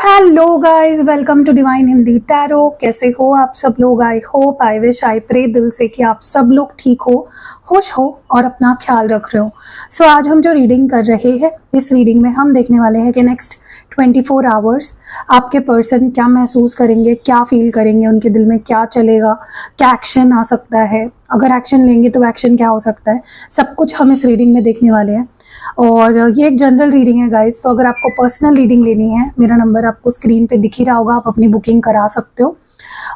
Hello guys, welcome to divine Hindi tarot. कैसे हो आप सब लोग? I hope, I wish, I pray दिल से कि आप सब लोग ठीक हो, खुश हो और अपना ख्याल रख रहे हो। सो आज हम जो रीडिंग कर रहे हैं, इस रीडिंग में हम देखने वाले हैं कि नेक्स्ट 24 आवर्स आपके पर्सन क्या महसूस करेंगे, क्या फील करेंगे, उनके दिल में क्या चलेगा, क्या एक्शन आ सकता है, अगर एक्शन लेंगे तो एक्शन क्या हो सकता है, सब कुछ हम इस रीडिंग में देखने वाले हैं। और ये एक जनरल रीडिंग है गाइस, तो अगर आपको पर्सनल रीडिंग लेनी है, मेरा नंबर आपको स्क्रीन पे दिख ही रहा होगा, आप अपनी बुकिंग करा सकते हो।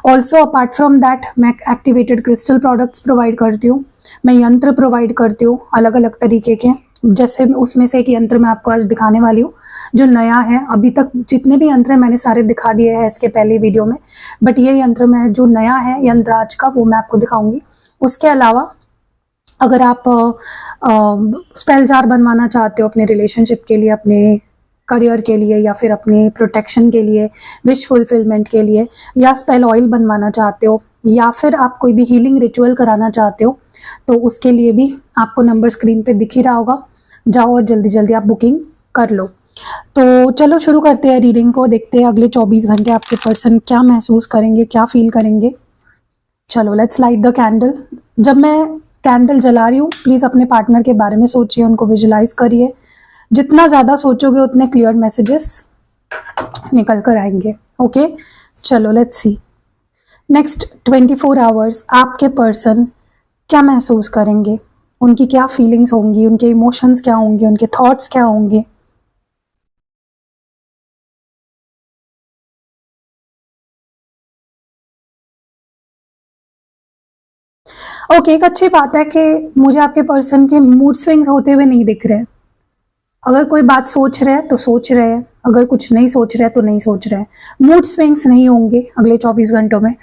ऑल्सो अपार्ट फ्रॉम दैट मैं एक्टिवेटेड क्रिस्टल प्रोडक्ट्स प्रोवाइड करती हूँ, मैं यंत्र प्रोवाइड करती हूँ अलग अलग तरीके के। जैसे उसमें से एक यंत्र मैं आपको आज दिखाने वाली हूँ जो नया है। अभी तक जितने भी यंत्र हैं मैंने सारे दिखा दिए हैं इसके पहले वीडियो में, बट ये यंत्र में जो नया है यंत्र आज का, वो मैं आपको दिखाऊंगी। उसके अलावा अगर आप स्पेल जार बनवाना चाहते हो अपने रिलेशनशिप के लिए, अपने करियर के लिए, या फिर अपने प्रोटेक्शन के लिए, विश फुलफिलमेंट के लिए, या स्पेल ऑयल बनवाना चाहते हो, या फिर आप कोई भी हीलिंग रिचुअल कराना चाहते हो, तो उसके लिए भी आपको नंबर स्क्रीन पे दिख ही रहा होगा। जाओ और जल्दी जल्दी आप बुकिंग कर लो। तो चलो शुरू करते हैं रीडिंग को, देखते हैं अगले 24 घंटे आपके पर्सन क्या महसूस करेंगे, क्या फील करेंगे। चलो लेट्स लाइट द कैंडल। जब मैं कैंडल जला रही हूँ, प्लीज़ अपने पार्टनर के बारे में सोचिए, उनको विजुलाइज करिए। जितना ज़्यादा सोचोगे उतने क्लियर मैसेजेस निकल कर आएंगे। ओके, चलो लेट्स सी नेक्स्ट 24 आवर्स आपके पर्सन क्या महसूस करेंगे, उनकी क्या फीलिंग्स होंगी, उनके इमोशंस क्या होंगे, उनके थॉट्स क्या होंगे। ओके, एक अच्छी बात है कि मुझे आपके पर्सन के मूड स्विंग्स होते हुए नहीं दिख रहे। अगर कोई बात सोच रहे हैं तो सोच रहे हैं, अगर कुछ नहीं सोच रहे हैं तो नहीं सोच रहे हैं। मूड स्विंग्स नहीं होंगे अगले 24 घंटों में।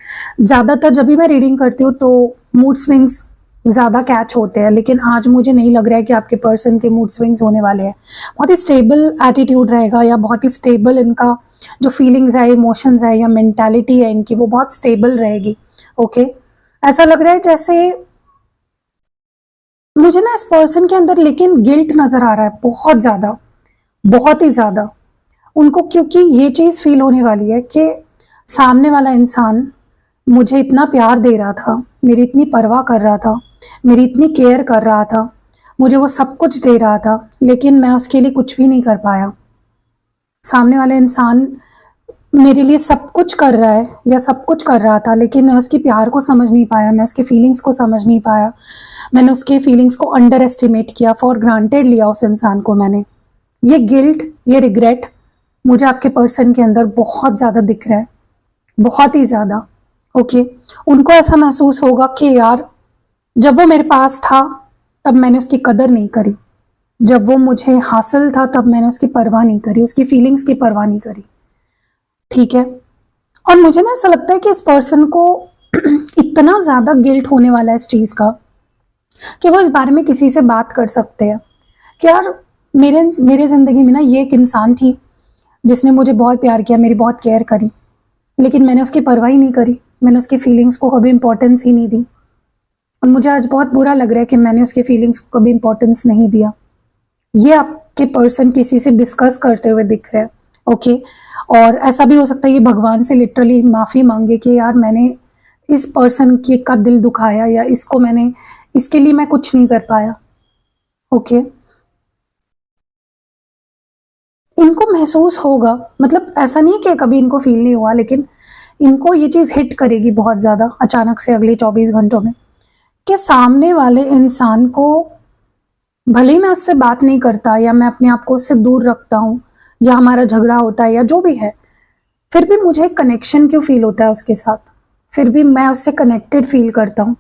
ज़्यादातर जब भी मैं रीडिंग करती हूँ तो मूड स्विंग्स ज़्यादा कैच होते हैं, लेकिन आज मुझे नहीं लग रहा है कि आपके पर्सन के मूड स्विंग्स होने वाले हैं। बहुत ही स्टेबल एटीट्यूड रहेगा, या बहुत ही स्टेबल इनका जो फीलिंग्स है, इमोशंस है, या मेंटालिटी है इनकी, वो बहुत स्टेबल रहेगी। ओके, ऐसा लग रहा है जैसे मुझे ना इस पर्सन के अंदर लेकिन गिल्ट नजर आ रहा है, बहुत ज्यादा, बहुत ही ज्यादा उनको, क्योंकि ये चीज फील होने वाली है कि सामने वाला इंसान मुझे इतना प्यार दे रहा था, मेरी इतनी परवाह कर रहा था, मेरी इतनी केयर कर रहा था, मुझे वो सब कुछ दे रहा था, लेकिन मैं उसके लिए कुछ भी नहीं कर पाया। सामने वाला इंसान मेरे लिए सब कुछ कर रहा है या सब कुछ कर रहा था, लेकिन मैं उसके प्यार को समझ नहीं पाया, मैं उसके फीलिंग्स को समझ नहीं पाया, मैंने उसके फीलिंग्स को अंडर एस्टिमेट किया, फॉर ग्रांटेड लिया उस इंसान को मैंने। ये गिल्ट, ये रिग्रेट मुझे आपके पर्सन के अंदर बहुत ज़्यादा दिख रहा है, बहुत ही ज़्यादा। ओके, उनको ऐसा महसूस होगा कि यार जब वो मेरे पास था तब मैंने उसकी कदर नहीं करी, जब वो मुझे हासिल था तब मैंने उसकी परवाह नहीं करी, उसकी फीलिंग्स की परवाह नहीं करी। ठीक है, और मुझे ना ऐसा लगता है कि इस पर्सन को इतना ज़्यादा गिल्ट होने वाला है इस चीज़ का कि वो इस बारे में किसी से बात कर सकते हैं कि यार मेरे मेरे ज़िंदगी में ना ये एक इंसान थी जिसने मुझे बहुत प्यार किया, मेरी बहुत केयर करी, लेकिन मैंने उसकी परवाह ही नहीं करी, मैंने उसकी फीलिंग्स को कभी इंपॉर्टेंस ही नहीं दी, और मुझे आज बहुत बुरा लग रहा है कि मैंने उसकी फीलिंग्स को कभी इंपॉर्टेंस नहीं दिया। ये आपके पर्सन किसी से डिस्कस करते हुए दिख रहे हैं। ओके, और ऐसा भी हो सकता है ये भगवान से लिटरली माफ़ी मांगे कि यार मैंने इस पर्सन के का दिल दुखाया, या इसको मैंने, इसके लिए मैं कुछ नहीं कर पाया। ओके, इनको महसूस होगा, मतलब ऐसा नहीं है कि कभी इनको फील नहीं हुआ, लेकिन इनको ये चीज़ हिट करेगी बहुत ज़्यादा अचानक से अगले 24 घंटों में कि सामने वाले इंसान को, भले ही मैं उससे बात नहीं करता, या मैं अपने आप को उससे दूर रखता हूँ, या हमारा झगड़ा होता है, या जो भी है, फिर भी मुझे एक कनेक्शन क्यों फील होता है उसके साथ, फिर भी मैं उससे कनेक्टेड फील करता हूँ।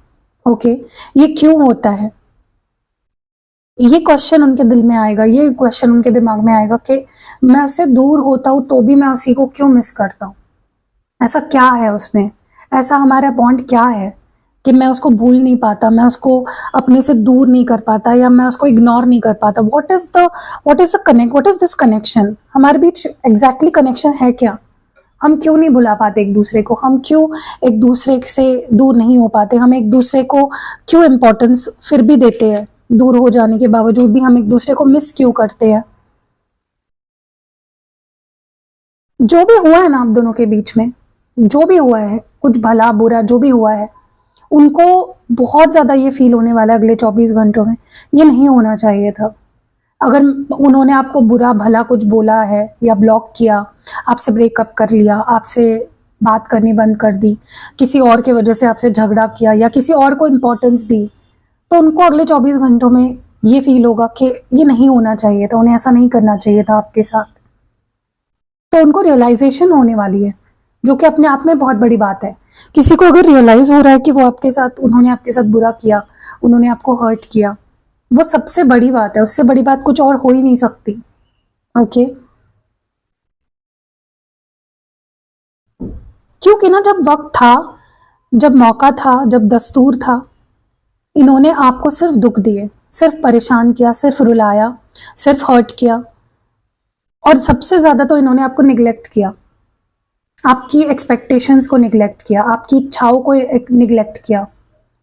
ओके, ये क्यों होता है? ये क्वेश्चन उनके दिल में आएगा, ये क्वेश्चन उनके दिमाग में आएगा कि मैं उससे दूर होता हूँ तो भी मैं उसी को क्यों मिस करता हूँ। ऐसा क्या है उसमें, ऐसा हमारा बॉन्ड क्या है कि मैं उसको भूल नहीं पाता, मैं उसको अपने से दूर नहीं कर पाता, या मैं उसको इग्नोर नहीं कर पाता। What is the connect, what is this connection, हमारे बीच एग्जैक्टली कनेक्शन है क्या? हम क्यों नहीं भुला पाते एक दूसरे को, हम क्यों एक दूसरे से दूर नहीं हो पाते, हम एक दूसरे को क्यों इम्पोर्टेंस फिर भी देते हैं, दूर हो जाने के बावजूद भी हम एक दूसरे को मिस क्यों करते हैं? जो भी हुआ है ना आप दोनों के बीच में, जो भी हुआ है, कुछ भला बुरा जो भी हुआ है, उनको बहुत ज़्यादा ये फील होने वाला है अगले 24 घंटों में, ये नहीं होना चाहिए था। अगर उन्होंने आपको बुरा भला कुछ बोला है या ब्लॉक किया, आपसे ब्रेकअप कर लिया, आपसे बात करनी बंद कर दी, किसी और की वजह से आपसे झगड़ा किया या किसी और को इम्पोर्टेंस दी, तो उनको अगले 24 घंटों में ये फील होगा कि ये नहीं होना चाहिए था, उन्हें ऐसा नहीं करना चाहिए था आपके साथ। तो उनको रियलाइजेशन होने वाली है, जो कि अपने आप में बहुत बड़ी बात है। किसी को अगर रियलाइज हो रहा है कि वो आपके साथ, उन्होंने आपके साथ बुरा किया, उन्होंने आपको हर्ट किया, वो सबसे बड़ी बात है, उससे बड़ी बात कुछ और हो ही नहीं सकती। ओके, क्योंकि ना जब वक्त था, जब मौका था, जब दस्तूर था, इन्होंने आपको सिर्फ दुख दिए, सिर्फ परेशान किया, सिर्फ रुलाया, सिर्फ हर्ट किया, और सबसे ज्यादा तो इन्होंने आपको निगलेक्ट किया, आपकी एक्सपेक्टेशंस को निगलेक्ट किया, आपकी इच्छाओं को निगलेक्ट किया।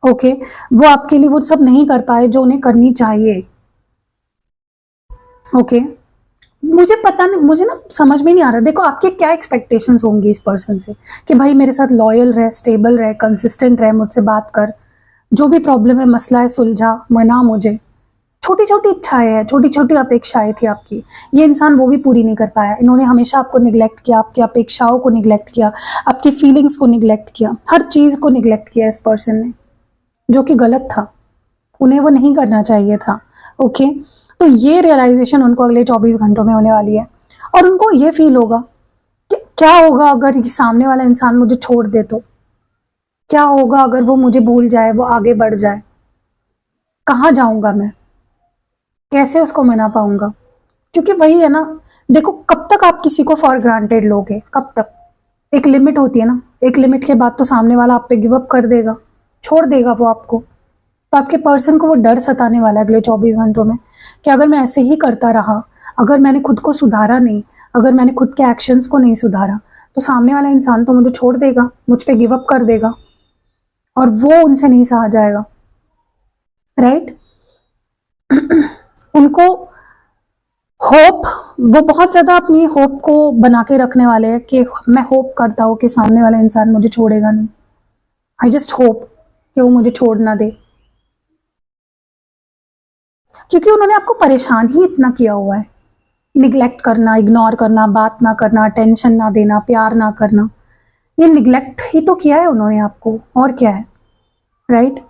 ओके, वो आपके लिए वो सब नहीं कर पाए जो उन्हें करनी चाहिए। ओके, मुझे पता नहीं, मुझे ना समझ में नहीं आ रहा, देखो आपके क्या एक्सपेक्टेशंस होंगी इस पर्सन से, कि भाई मेरे साथ लॉयल रहे, स्टेबल रहे, कंसिस्टेंट रहे, मुझसे बात कर, जो भी प्रॉब्लम है, मसला है, सुलझा, मना मुझे। छोटी छोटी इच्छाएं हैं, छोटी छोटी अपेक्षाएं थी आपकी, ये इंसान वो भी पूरी नहीं कर पाया। इन्होंने हमेशा आपको निगलेक्ट किया, आपकी अपेक्षाओं को निगलेक्ट किया, आपकी फीलिंग्स को निगलेक्ट किया, हर चीज को निगलेक्ट किया इस पर्सन ने, जो कि गलत था, उन्हें वो नहीं करना चाहिए था। ओके, तो ये रियलाइजेशन उनको अगले 24 घंटों में होने वाली है, और उनको ये फील होगा कि क्या होगा अगर ये सामने वाला इंसान मुझे छोड़ दे, तो क्या होगा अगर वो मुझे भूल जाए, वो आगे बढ़ जाए, कहाँ जाऊंगा मैं, कैसे उसको मना पाऊंगा। क्योंकि वही है ना, देखो कब तक आप किसी को फॉर ग्रांटेड लोगे, कब तक, एक लिमिट होती है ना, एक लिमिट के बाद तो सामने वाला आप पे गिव अप कर देगा, छोड़ देगा वो आपको। तो आपके पर्सन को वो डर सताने वाला है अगले 24 घंटों में, कि अगर मैं ऐसे ही करता रहा, अगर मैंने खुद को सुधारा नहीं, अगर मैंने खुद के एक्शंस को नहीं सुधारा, तो सामने वाला इंसान तो मुझे छोड़ देगा, मुझ पे गिव अप कर देगा, और वो उनसे नहीं सहा जाएगा। राइट, उनको होप, वो बहुत ज्यादा अपनी होप को बना के रखने वाले हैं कि मैं होप करता हूँ कि सामने वाला इंसान मुझे छोड़ेगा नहीं, आई जस्ट होप कि वो मुझे छोड़ ना दे, क्योंकि उन्होंने आपको परेशान ही इतना किया हुआ है। निगलेक्ट करना, इग्नोर करना, बात ना करना, अटेंशन ना देना, प्यार ना करना, ये निगलेक्ट ही तो किया है उन्होंने आपको, और क्या है। राइट,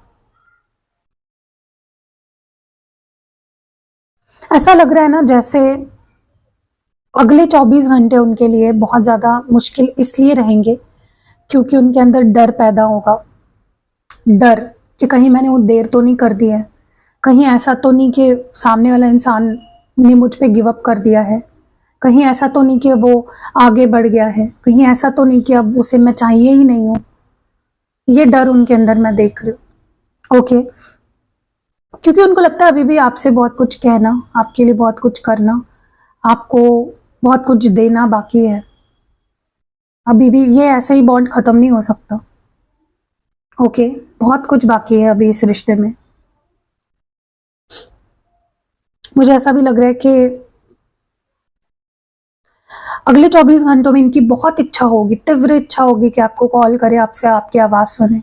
ऐसा लग रहा है ना जैसे अगले 24 घंटे उनके लिए बहुत ज्यादा मुश्किल इसलिए रहेंगे क्योंकि उनके अंदर डर पैदा होगा। डर कि कहीं मैंने वो देर तो नहीं कर दी है, कहीं ऐसा तो नहीं कि सामने वाला इंसान ने मुझ पे गिव अप कर दिया है, कहीं ऐसा तो नहीं कि वो आगे बढ़ गया है, कहीं ऐसा तो नहीं कि अब उसे मैं चाहिए ही नहीं हूँ। ये डर उनके अंदर मैं देख रही हूँ। ओके, क्योंकि उनको लगता है अभी भी आपसे बहुत कुछ कहना, आपके लिए बहुत कुछ करना, आपको बहुत कुछ देना बाकी है, अभी भी ये ऐसे ही बॉन्ड खत्म नहीं हो सकता। ओके, बहुत कुछ बाकी है अभी इस रिश्ते में। मुझे ऐसा भी लग रहा है कि अगले 24 घंटों में इनकी बहुत इच्छा होगी, तीव्र इच्छा होगी कि आपको कॉल करे, आपसे आपकी आवाज़ सुने।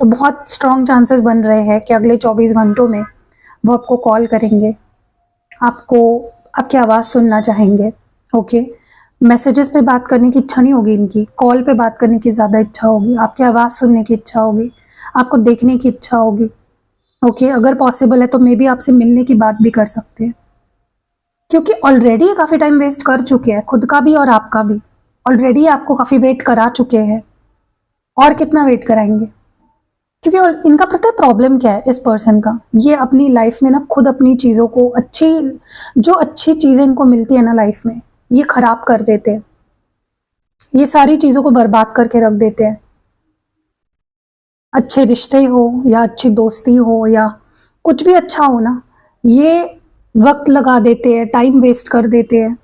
तो बहुत स्ट्रॉन्ग चांसेस बन रहे हैं कि अगले 24 घंटों में वो आपको कॉल करेंगे, आपको आपकी आवाज़ सुनना चाहेंगे। ओके, मैसेजेस पे बात करने की इच्छा नहीं होगी इनकी, कॉल पे बात करने की ज़्यादा इच्छा होगी, आपकी आवाज़ सुनने की इच्छा होगी, आपको देखने की इच्छा होगी। ओके, अगर पॉसिबल है तो मे बी आपसे मिलने की बात भी कर सकते हैं, क्योंकि ऑलरेडी काफ़ी टाइम वेस्ट कर चुके हैं, खुद का भी और आपका भी। ऑलरेडी आपको काफ़ी वेट करा चुके हैं, और कितना वेट कराएंगे। क्योंकि इनका पता है प्रॉब्लम क्या है इस पर्सन का, ये अपनी लाइफ में ना खुद अपनी चीज़ों को, अच्छी जो अच्छी चीज़ें इनको मिलती है ना लाइफ में, ये खराब कर देते हैं, ये सारी चीज़ों को बर्बाद करके रख देते हैं। अच्छे रिश्ते हो या अच्छी दोस्ती हो या कुछ भी अच्छा हो ना, ये वक्त लगा देते हैं, टाइम वेस्ट कर देते हैं।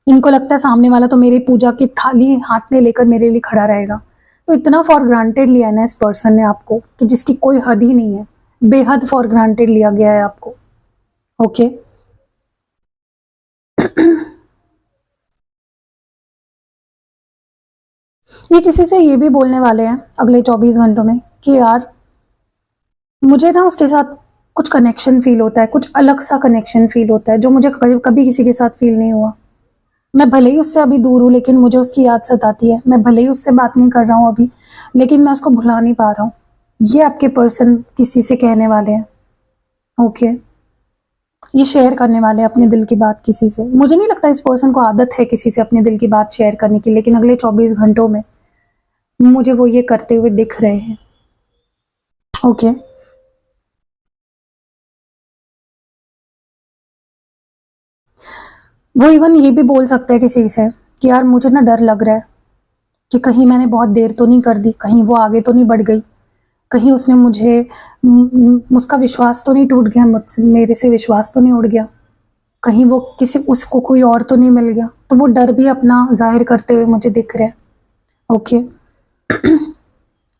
इनको लगता है सामने वाला तो मेरी पूजा की थाली हाथ में लेकर मेरे लिए खड़ा रहेगा। तो इतना फॉर ग्रांटेड लिया है ना इस पर्सन ने आपको कि जिसकी कोई हद ही नहीं है, बेहद फॉर ग्रांटेड लिया गया है आपको। ओके, ये किसी से ये भी बोलने वाले हैं अगले 24 घंटों में कि यार मुझे ना उसके साथ कुछ कनेक्शन फील होता है, कुछ अलग सा कनेक्शन फील होता है जो मुझे कभी किसी के साथ फील नहीं हुआ। मैं भले ही उससे अभी दूर हूँ लेकिन मुझे उसकी याद सताती है। मैं भले ही उससे बात नहीं कर रहा हूँ अभी, लेकिन मैं उसको भुला नहीं पा रहा हूँ। ये आपके पर्सन किसी से कहने वाले हैं। ओके, ये शेयर करने वाले हैं अपने दिल की बात किसी से। मुझे नहीं लगता इस पर्सन को आदत है किसी से अपने दिल की बात शेयर करने की, लेकिन अगले 24 घंटों में मुझे वो ये करते हुए दिख रहे हैं। ओके, वो इवन ये भी बोल सकते हैं किसी से कि यार मुझे ना डर लग रहा है कि कहीं मैंने बहुत देर तो नहीं कर दी, कहीं वो आगे तो नहीं बढ़ गई, कहीं उसने मुझे उसका विश्वास तो नहीं टूट गया, मुझसे मेरे से विश्वास तो नहीं उड़ गया, कहीं वो किसी उसको कोई और तो नहीं मिल गया। तो वो डर भी अपना जाहिर करते हुए मुझे दिख रहा है। ओके,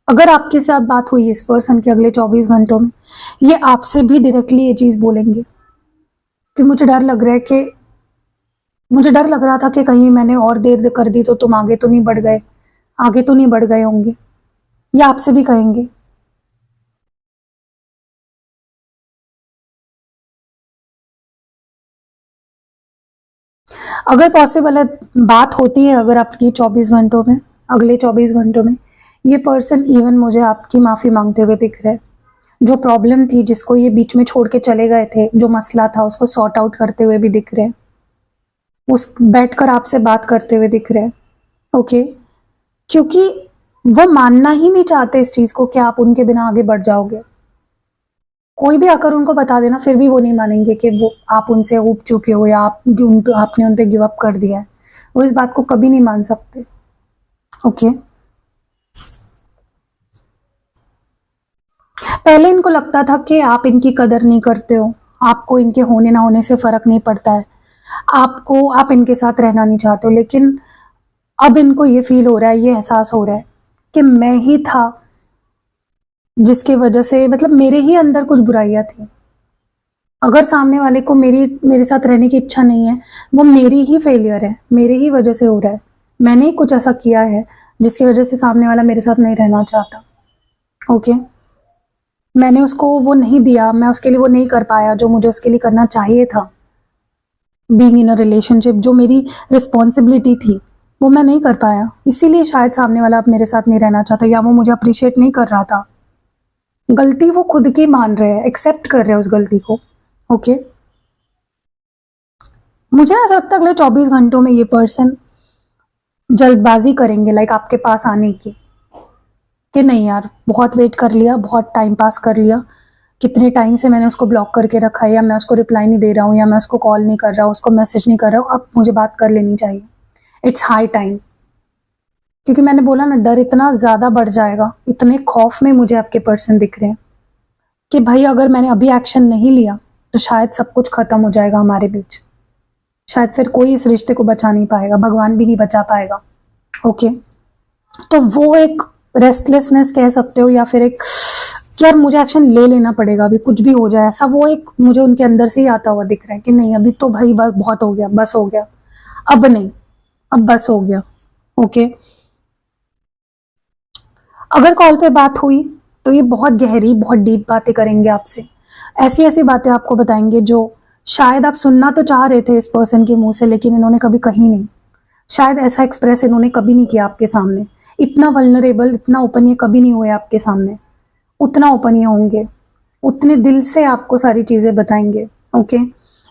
अगर आपके साथ बात हुई है इस पर्सन की अगले 24 घंटों में, ये आपसे भी डायरेक्टली ये चीज़ बोलेंगे कि मुझे डर लग रहा है कि मुझे डर लग रहा था कि कहीं मैंने और देर कर दी तो तुम आगे तो नहीं बढ़ गए, आगे तो नहीं बढ़ गए होंगे। ये आपसे भी कहेंगे। अगर पॉसिबल है, बात होती है अगर आपकी 24 घंटों में, अगले 24 घंटों में, ये पर्सन इवन मुझे आपकी माफ़ी मांगते हुए दिख रहा है। जो प्रॉब्लम थी जिसको ये बीच में छोड़ के चले गए थे, जो मसला था उसको सॉर्ट आउट करते हुए भी दिख रहे हैं। उस बैठकर आपसे बात करते हुए दिख रहे हैं। ओके, क्योंकि वो मानना ही नहीं चाहते इस चीज़ को कि आप उनके बिना आगे बढ़ जाओगे। कोई भी आकर उनको बता देना फिर भी वो नहीं मानेंगे कि वो आप उनसे ऊब चुके हो या आपने उन पे गिव अप कर दिया है। वो इस बात को कभी नहीं मान सकते। ओके, पहले इनको लगता था कि आप इनकी कदर नहीं करते हो, आपको इनके होने ना होने से फर्क नहीं पड़ता है, आप इनके साथ रहना नहीं चाहते हो, लेकिन अब इनको ये फील हो रहा है, ये एहसास हो रहा है कि मैं ही था जिसकी वजह से, मतलब मेरे ही अंदर कुछ बुराइयां थी। अगर सामने वाले को मेरे साथ रहने की इच्छा नहीं है, वो मेरी ही फेलियर है, मेरे ही वजह से हो रहा है। मैंने ही कुछ ऐसा किया है जिसकी वजह से सामने वाला मेरे साथ नहीं रहना चाहता। ओके, मैंने उसको वो नहीं दिया, मैं उसके लिए वो नहीं कर पाया जो मुझे उसके लिए करना चाहिए था। बीइंग इन अ रिलेशनशिप, जो मेरी रिस्पॉन्सिबिलिटी थी वो मैं नहीं कर पाया, इसीलिए शायद सामने वाला अब मेरे साथ नहीं रहना चाहता या वो मुझे अप्रिशिएट नहीं कर रहा था। गलती वो खुद की मान रहे हैं, एक्सेप्ट कर रहे हैं उस गलती को। ओके, मुझे ऐसा लगता है अगले 24 घंटों में ये पर्सन जल्दबाजी करेंगे लाइक आपके पास आने की, कि नहीं यार बहुत वेट कर लिया, बहुत टाइम पास कर लिया, कितने टाइम से मैंने उसको ब्लॉक करके रखा है, या मैं उसको रिप्लाई नहीं दे रहा हूँ, या मैं उसको कॉल नहीं कर रहा हूँ, उसको मैसेज नहीं कर रहा हूँ, अब मुझे बात कर लेनी चाहिए। It's high time. क्योंकि मैंने बोला ना, डर इतना ज़्यादा बढ़ जाएगा, इतने खौफ में मुझे आपके पर्सन दिख रहे हैं कि भाई अगर मैंने अभी एक्शन नहीं लिया तो शायद सब कुछ खत्म हो जाएगा हमारे बीच, शायद फिर कोई इस रिश्ते को बचा नहीं पाएगा, भगवान भी नहीं बचा पाएगा। ओके, तो वो एक रेस्टलेसनेस कह सकते हो, या फिर एक यार मुझे एक्शन ले लेना पड़ेगा अभी कुछ भी हो जाए, ऐसा वो एक मुझे उनके अंदर से ही आता हुआ दिख रहा है कि नहीं अभी तो भाई बस बहुत हो गया, बस हो गया, अब नहीं, अब बस हो गया। ओके, अगर कॉल पे बात हुई तो ये बहुत गहरी, बहुत डीप बातें करेंगे आपसे, ऐसी ऐसी बातें आपको बताएंगे जो शायद आप सुनना तो चाह रहे थे इस पर्सन के मुंह से, लेकिन इन्होंने कभी कही नहीं। शायद ऐसा एक्सप्रेस इन्होंने कभी नहीं किया आपके सामने, इतना वल्नरेबल, इतना ओपन ये कभी नहीं हुए आपके सामने। उतना ओपन ये होंगे, उतने दिल से आपको सारी चीजें बताएंगे। ओके,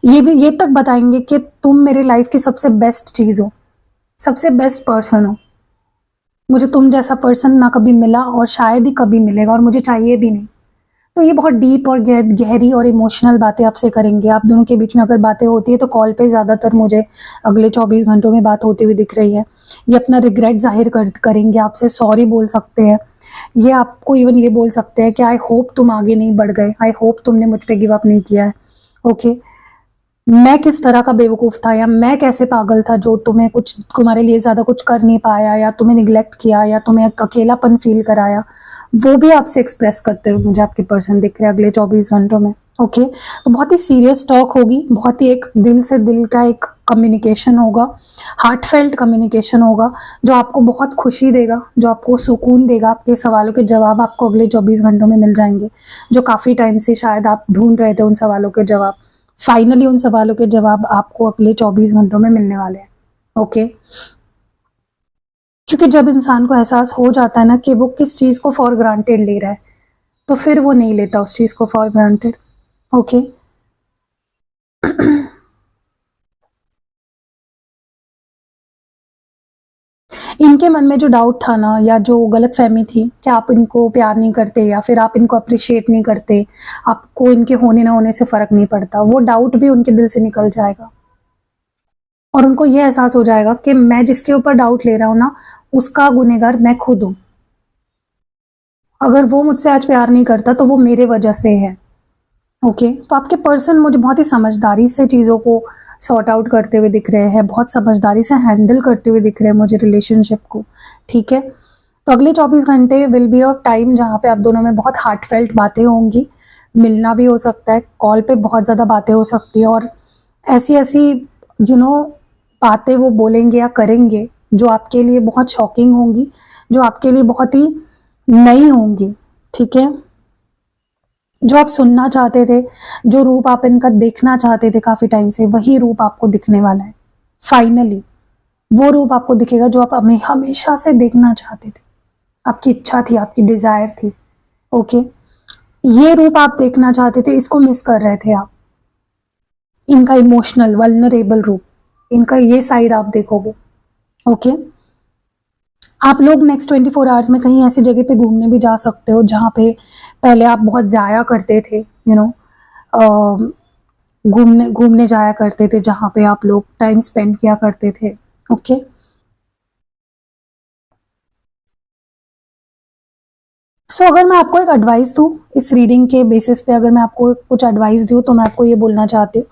ये भी ये तक बताएंगे कि तुम मेरे लाइफ की सबसे बेस्ट चीज हो, सबसे बेस्ट पर्सन हो, मुझे तुम जैसा पर्सन ना कभी मिला और शायद ही कभी मिलेगा, और मुझे चाहिए भी नहीं। तो ये बहुत डीप और गहरी और इमोशनल बातें आपसे करेंगे। आप दोनों के बीच में अगर बातें होती है तो कॉल पे ज़्यादातर मुझे अगले 24 घंटों में बात होती हुई दिख रही है। ये अपना रिग्रेट जाहिर करेंगे आपसे, सॉरी बोल सकते हैं, ये आपको इवन ये बोल सकते हैं कि आई होप तुम आगे नहीं बढ़ गए, आई होप तुमने मुझ पर गिव अप नहीं किया है। ओके, मैं किस तरह का बेवकूफ़ था, या मैं कैसे पागल था जो तुम्हें कुछ, तुम्हारे लिए ज़्यादा कुछ कर नहीं पाया, या तुम्हें निगलेक्ट किया, या तुम्हें अकेलापन फील कराया, वो भी आपसे एक्सप्रेस करते हुए मुझे आपके पर्सन दिख रहे हैं अगले 24 घंटों में। ओके, तो बहुत ही सीरियस टॉक होगी, बहुत ही एक दिल से दिल का एक कम्युनिकेशन होगा, हार्टफेल्ट कम्युनिकेशन होगा, जो आपको बहुत खुशी देगा, जो आपको सुकून देगा। आपके सवालों के जवाब आपको अगले 24 घंटों में मिल जाएंगे, जो काफ़ी टाइम से शायद आप ढूंढ रहे थे उन सवालों के जवाब। फाइनली उन सवालों के जवाब आपको अगले 24 घंटों में मिलने वाले हैं। ओके, क्योंकि जब इंसान को एहसास हो जाता है ना कि वो किस चीज़ को फॉर ग्रांटेड ले रहा है, तो फिर वो नहीं लेता उस चीज़ को फॉर ग्रांटेड। ओके, इनके मन में जो डाउट था ना, या जो गलतफहमी थी कि आप इनको प्यार नहीं करते या फिर आप इनको अप्रिशिएट नहीं करते, आपको इनके होने ना होने से फर्क नहीं पड़ता, वो डाउट भी उनके दिल से निकल जाएगा और उनको ये एहसास हो जाएगा कि मैं जिसके ऊपर डाउट ले रहा हूँ ना, उसका गुनहगार मैं खुद हूँ। अगर वो मुझसे आज प्यार नहीं करता तो वो मेरे वजह से है। ओके, तो आपके पर्सन मुझे बहुत ही समझदारी से चीज़ों को सॉर्ट आउट करते हुए दिख रहे हैं, बहुत समझदारी से हैंडल करते हुए दिख रहे हैं मुझे रिलेशनशिप को। ठीक है, तो अगले 24 घंटे विल बी ऑफ टाइम जहाँ पे आप दोनों में बहुत हार्टफेल्ट बातें होंगी, मिलना भी हो सकता है, कॉल पे बहुत ज़्यादा बातें हो सकती है, और ऐसी ऐसी बातें वो बोलेंगे या करेंगे जो आपके लिए बहुत शॉकिंग होंगी, जो आपके लिए बहुत ही नई होंगी। ठीक है, जो आप सुनना चाहते थे, जो रूप आप इनका देखना चाहते थे काफी टाइम से, वही रूप आपको दिखने वाला है। फाइनली वो रूप आपको दिखेगा जो आप हमेशा से देखना चाहते थे, आपकी इच्छा थी, आपकी डिजायर थी। ओके, ये रूप आप देखना चाहते थे, इसको मिस कर रहे थे आप। इनका इमोशनल वल्नरेबल रूप, इनका ये साइड आप देखोगे। ओके, आप लोग नेक्स्ट 24 आवर्स में कहीं ऐसी जगह पे घूमने भी जा सकते हो जहाँ पे पहले आप बहुत जाया करते थे, घूमने घूमने जाया करते थे, जहाँ पे आप लोग टाइम स्पेंड किया करते थे। ओके, सो अगर मैं आपको एक एडवाइस दूँ इस रीडिंग के बेसिस पे, अगर मैं आपको कुछ एडवाइस दूँ तो मैं आपको ये बोलना चाहती हूँ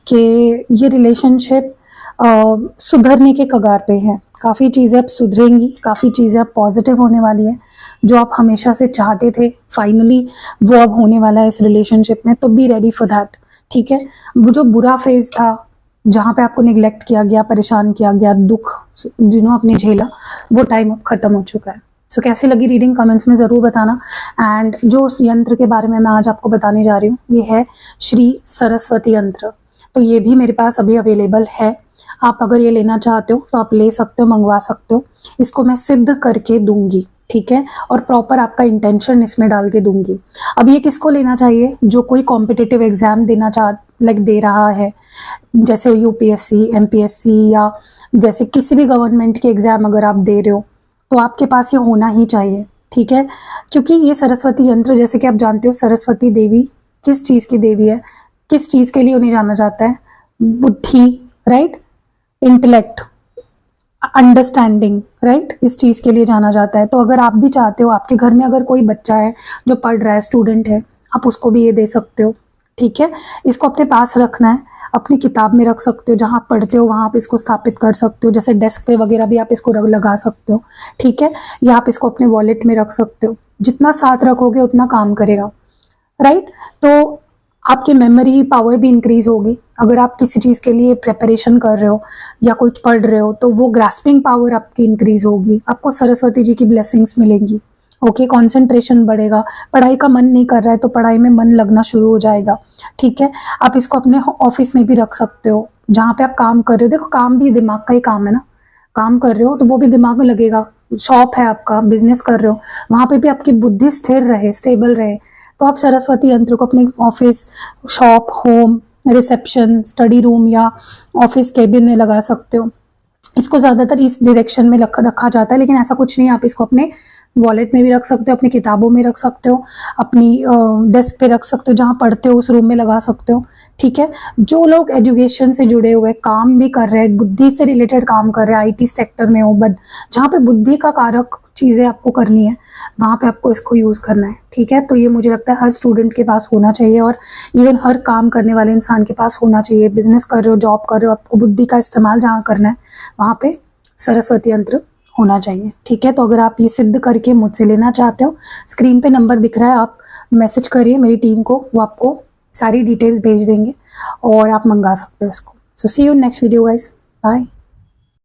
कि ये रिलेशनशिप सुधरने के कगार पे है। काफ़ी चीज़ें अब सुधरेंगी, काफ़ी चीज़ें अब पॉजिटिव होने वाली है। जो आप हमेशा से चाहते थे फाइनली वो अब होने वाला है इस रिलेशनशिप में, तो बी रेडी फॉर दैट। ठीक है, वो जो बुरा फेज था जहाँ पे आपको निगलेक्ट किया गया, परेशान किया गया, दुख आपने झेला, वो टाइम अब खत्म हो चुका है। सो कैसी लगी रीडिंग कमेंट्स में ज़रूर बताना। एंड जो उस यंत्र के बारे में मैं आज आपको बताने जा रही हूँ, ये है श्री सरस्वती यंत्र। तो ये भी मेरे पास अभी अवेलेबल है, आप अगर ये लेना चाहते हो तो आप ले सकते हो, मंगवा सकते हो। इसको मैं सिद्ध करके दूंगी, ठीक है, और प्रॉपर आपका इंटेंशन इसमें डाल के दूंगी। अब ये किसको लेना चाहिए? जो कोई कॉम्पिटिटिव एग्जाम देना दे रहा है, जैसे यूपीएससी, एमपीएससी, या जैसे किसी भी गवर्नमेंट के एग्जाम अगर आप दे रहे हो तो आपके पास ये होना ही चाहिए। ठीक है, क्योंकि ये सरस्वती यंत्र, जैसे कि आप जानते हो, सरस्वती देवी किस चीज़ की देवी है, किस चीज़ के लिए उन्हें जाना जाता है? बुद्धि, राइट, इंटेलेक्ट, अंडरस्टैंडिंग, राइट, इस चीज़ के लिए जाना जाता है। तो अगर आप भी चाहते हो, आपके घर में अगर कोई बच्चा है जो पढ़ रहा है, स्टूडेंट है, आप उसको भी ये दे सकते हो। ठीक है, इसको अपने पास रखना है, अपनी किताब में रख सकते हो, जहाँ आप पढ़ते हो वहाँ आप इसको स्थापित कर सकते हो, जैसे डेस्क पे वगैरह भी आप इसको लगा सकते हो। ठीक है, या आप इसको अपने वॉलेट में रख सकते हो। जितना साथ रखोगे उतना काम करेगा, राइट। तो आपकी मेमोरी पावर भी इंक्रीज होगी। अगर आप किसी चीज़ के लिए प्रिपरेशन कर रहे हो या कुछ पढ़ रहे हो, तो वो ग्रास्पिंग पावर आपकी इंक्रीज होगी, आपको सरस्वती जी की ब्लेसिंग्स मिलेंगी। ओके, कंसंट्रेशन बढ़ेगा, पढ़ाई का मन नहीं कर रहा है तो पढ़ाई में मन लगना शुरू हो जाएगा। ठीक है, आप इसको अपने ऑफिस में भी रख सकते हो, जहाँ पे आप काम कर रहे हो। देखो, काम भी दिमाग का ही काम है ना, काम कर रहे हो तो वो भी दिमाग में लगेगा। शॉप है आपका, बिजनेस कर रहे हो, वहाँ पे भी आपकी बुद्धि स्थिर रहे, स्टेबल रहे। तो आप सरस्वती यंत्र को अपने office, shop, home, reception, study room या ऑफिस केबिन में लगा सकते हो। इसको ज़्यादातर इस डायरेक्शन में रखा जाता है, लेकिन ऐसा कुछ नहीं, आप इसको अपने वॉलेट में भी रख सकते हो, अपनी किताबों में रख सकते हो, अपनी डेस्क पे रख सकते हो, जहाँ पढ़ते हो उस रूम में लगा सकते हो। ठीक है, जो लोग एजुकेशन से जुड़े हुए काम भी कर रहे हैं, बुद्धि से रिलेटेड काम कर रहे हैं, आईटी सेक्टर में हो, जहाँ पे बुद्धि का कारक चीज़ें आपको करनी है, वहाँ पे आपको इसको यूज़ करना है। ठीक है, तो ये मुझे लगता है हर स्टूडेंट के पास होना चाहिए, और इवन हर काम करने वाले इंसान के पास होना चाहिए। बिजनेस कर रहे हो, जॉब कर रहे हो, आपको बुद्धि का इस्तेमाल जहाँ करना है वहाँ पे सरस्वती यंत्र होना चाहिए। ठीक है, तो अगर आप ये सिद्ध करके मुझसे लेना चाहते हो, स्क्रीन पे नंबर दिख रहा है, आप मैसेज करिए मेरी टीम को, वो आपको सारी डिटेल्स भेज देंगे और आप मंगा सकते हो इसको। So see you next video guys, bye.